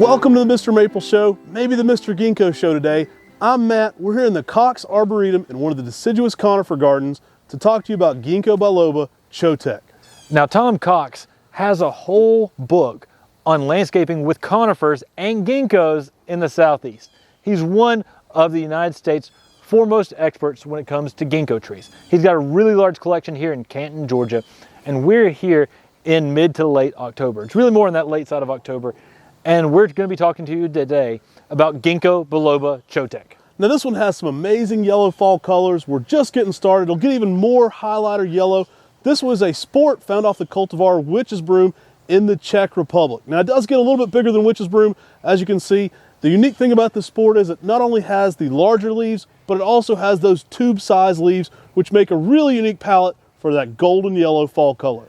Welcome to the Mr. Maple Show, maybe the Mr. Ginkgo Show today. I'm Matt. We're here in the Cox Arboretum in one of the deciduous conifer gardens to talk to you about Ginkgo biloba Chotek. Now, Tom Cox has a whole book on landscaping with conifers and ginkgos in the Southeast. He's one of the United States' foremost experts when it comes to ginkgo trees. He's got a really large collection here in Canton, Georgia, and we're here in mid to late October. It's really more on that late side of October, and we're going to be talking to you today about Ginkgo biloba Chotek. Now this one has some amazing yellow fall colors. We're just getting started. It'll get even more highlighter yellow. This was a sport found off the cultivar witch's broom in the Czech Republic. Now it does get a little bit bigger than witch's broom, as you can see. The unique thing about this sport is it not only has the larger leaves, but it also has those tube-sized leaves, which make a really unique palette for that golden yellow fall color.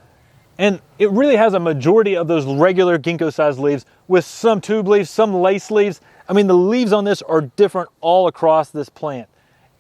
And it really has a majority of those regular ginkgo-sized leaves with some tube leaves, some lace leaves. I mean, the leaves on this are different all across this plant.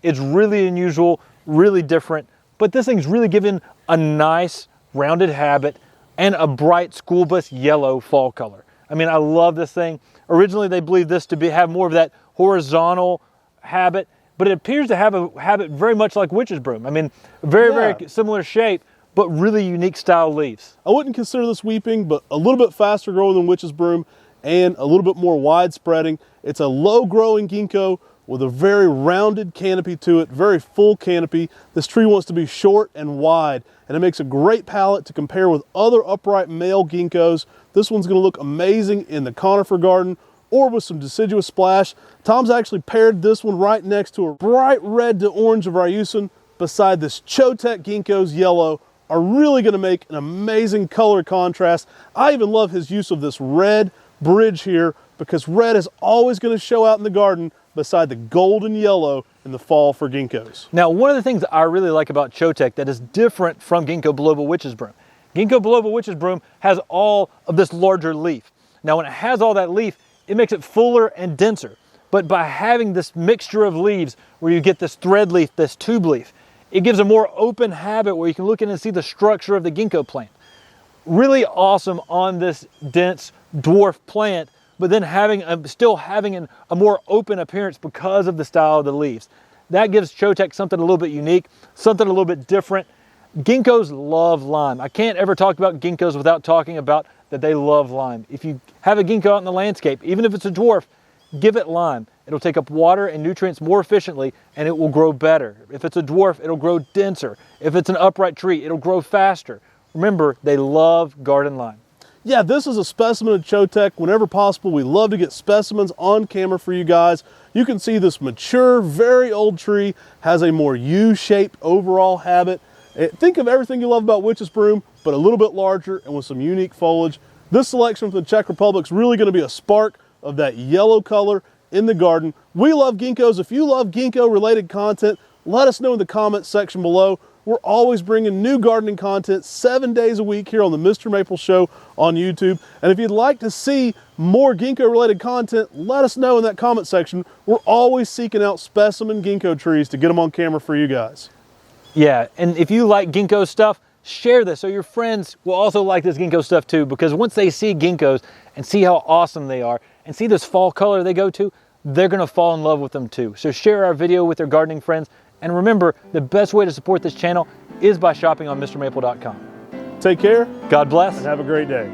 It's really unusual, really different, but this thing's really given a nice rounded habit and a bright school bus yellow fall color. I mean, I love this thing. Originally, they believed this to have more of that horizontal habit, but it appears to have a habit very much like witch's broom. I mean, very similar shape, but really unique style leaves. I wouldn't consider this weeping, but a little bit faster growing than witch's broom and a little bit more wide spreading. It's a low growing ginkgo with a very rounded canopy to it, very full canopy. This tree wants to be short and wide, and it makes a great palette to compare with other upright male ginkgos. This one's gonna look amazing in the conifer garden or with some deciduous splash. Tom's actually paired this one right next to a bright red to orange of Ryusin beside this Chotek ginkgo's yellow are really gonna make an amazing color contrast. I even love his use of this red bridge here because red is always gonna show out in the garden beside the golden yellow in the fall for ginkgos. Now, one of the things I really like about Chotek that is different from Ginkgo biloba witch's broom. Ginkgo biloba witch's broom has all of this larger leaf. Now, when it has all that leaf, it makes it fuller and denser. But by having this mixture of leaves where you get this thread leaf, this tube leaf, it gives a more open habit where you can look in and see the structure of the ginkgo plant. Really awesome on this dense dwarf plant, but then still having a more open appearance because of the style of the leaves. That gives Chotek something a little bit unique, something a little bit different. Ginkgos love lime. I can't ever talk about ginkgos without talking about that they love lime. If you have a ginkgo out in the landscape, even if it's a dwarf, give it lime. It'll take up water and nutrients more efficiently and it will grow better. If it's a dwarf, it'll grow denser. If it's an upright tree, it'll grow faster. Remember, they love garden lime. Yeah, this is a specimen of Chotek. Whenever possible, we love to get specimens on camera for you guys. You can see this mature, very old tree has a more U-shaped overall habit. Think of everything you love about witch's broom, but a little bit larger and with some unique foliage. This selection from the Czech Republic is really going to be a spark of that yellow color in the garden. We love ginkgos. If you love ginkgo related content, let us know in the comments section below. We're always bringing new gardening content 7 days a week here on the Mr. Maple Show on YouTube. And if you'd like to see more ginkgo related content, let us know in that comment section. We're always seeking out specimen ginkgo trees to get them on camera for you guys. Yeah, and if you like ginkgo stuff, share this so your friends will also like this ginkgo stuff too, because once they see ginkgos and see how awesome they are and see this fall color they go to, they're gonna fall in love with them too. So share our video with their gardening friends. And remember, the best way to support this channel is by shopping on MrMaple.com. Take care. God bless. And have a great day.